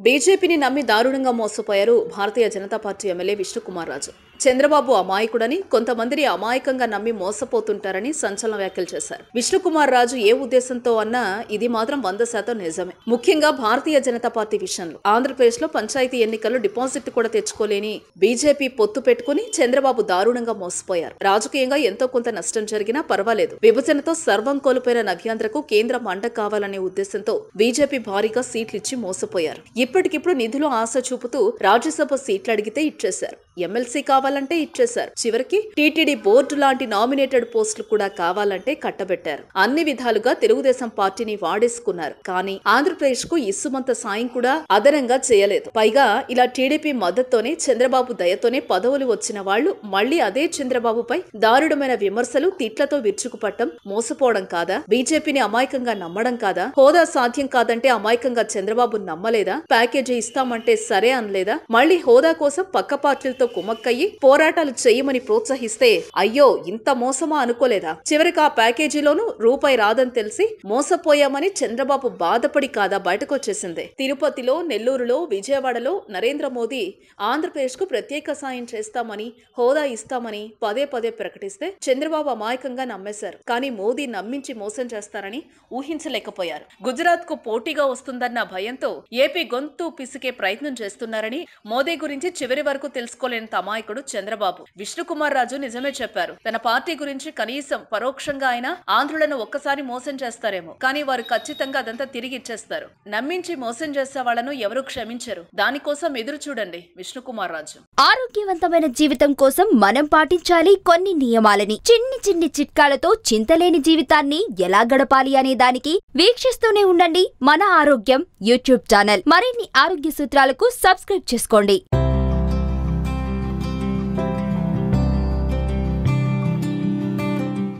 బీజేపీని నమ్మి దారుణంగా మోసపోయారు భారతీయ జనతా పార్టీ ఎమ్మెల్యే విష్ణుకుమార్ రాజు. చంద్రబాబు అమాయకుడని, కొంతమందిని అమాయకంగా నమ్మి మోసపోతుంటారని సంచలన వ్యాఖ్యలు చేశారు. విష్ణుకుమార్ రాజు ఏ ఉద్దేశంతో అన్నా ఇది మాత్రం 100% నిజమే. ముఖ్యంగా భారతీయ జనతా పార్టీ విషయంలో ఆంధ్రప్రదేశ్ లో పంచాయతీ ఎన్నికల్లో డిపాజిట్ కూడా తెచ్చుకోలేని బీజేపీ పొత్తు పెట్టుకుని చంద్రబాబు దారుణంగా మోసపోయారు. రాజకీయంగా ఎంతో కొంత నష్టం జరిగినా పర్వాలేదు, విభజనతో సర్వం కోల్పోయిన నవ్యాంధ్రకు కేంద్రం అండ కావాలనే ఉద్దేశంతో బీజేపీ భారీగా సీట్లిచ్చి మోసపోయారు. ఇప్పటికిప్పుడు నిధులు ఆశ చూపుతూ రాజ్యసభ సీట్లు అడిగితే ఇచ్చేశారు, ఎమ్మెల్సీ కావాలంటే ఇచ్చేశారు, చివరికి టీటీడీ బోర్డు లాంటి నామినేటెడ్ పోస్టులు కూడా కావాలంటే కట్టబెట్టారు. అన్ని విధాలుగా తెలుగుదేశం పార్టీని వాడేసుకున్నారు. కానీ ఆంధ్రప్రదేశ్ కు ఇసుమంత సాయం కూడా అదనంగా చేయలేదు. పైగా ఇలా టీడీపీ మద్దతుతోనే, చంద్రబాబు దయతోనే పదవులు వచ్చిన వాళ్లు మళ్లీ అదే చంద్రబాబుపై దారుణమైన విమర్శలు, తిట్లతో విరుచుకుపట్టం మోసపోవడం కాదా? బీజేపీని అమాయకంగా నమ్మడం కాదా? హోదా సాధ్యం కాదంటే అమాయకంగా చంద్రబాబు నమ్మలేదా? ప్యాకేజీ ఇస్తామంటే సరే అనలేదా? మళ్లీ హోదా కోసం పక్క పార్టీలతో కుమ్మక్కయ్యి పోరాటాలు చేయమని ప్రోత్సహిస్తే అయ్యో ఇంత మోసమా అనుకోలేదా? చివరికి ఆ ప్యాకేజీలోనూ రూపాయి రాదని తెలిసి మోసపోయామని చంద్రబాబు బాధపడి కాదా బయటకొచ్చేసింది. తిరుపతిలో, నెల్లూరులో, విజయవాడలో నరేంద్ర మోదీ ఆంధ్రప్రదేశ్ కు ప్రత్యేక సాయం చేస్తామని, హోదా ఇస్తామని పదే పదే ప్రకటిస్తే చంద్రబాబు అమాయకంగా నమ్మేశారు. కానీ మోదీ నమ్మించి మోసం చేస్తారని ఊహించలేకపోయారు. గుజరాత్ కు పోటీగా వస్తుందన్న భయంతో ఏపీ గొంతు పిసికే ప్రయత్నం చేస్తున్నారని, మోదీ గురించి చివరి వరకు తెలుసుకోలేని అమాయకుడు చంద్రబాబు. విష్ణుకుమార్ రాజు నిజమే చెప్పారు. తన పార్టీ గురించి కనీసం పరోక్షంగా అయినా ఆంధ్రులను ఒక్కసారి మోసం చేస్తారేమో, కానీ వారు ఖచ్చితంగా అదంతా తిరిగి ఇచ్చేస్తారు. నమ్మించి మోసం చేసే వాళ్లను ఎవరు క్షమించరు. దానికోసం ఎదురు చూడండి విష్ణుకుమార్ రాజు. ఆరోగ్యవంతమైన జీవితం కోసం మనం పాటించాలి కొన్ని నియమాలని. చిన్ని చిన్ని చిట్కాలతో చింతలేని జీవితాన్ని ఎలా గడపాలి అనే దానికి వీక్షిస్తూనే ఉండండి మన ఆరోగ్యం యూట్యూబ్ ఛానల్. మరిన్ని ఆరోగ్య సూత్రాలకు సబ్స్క్రైబ్ చేసుకోండి.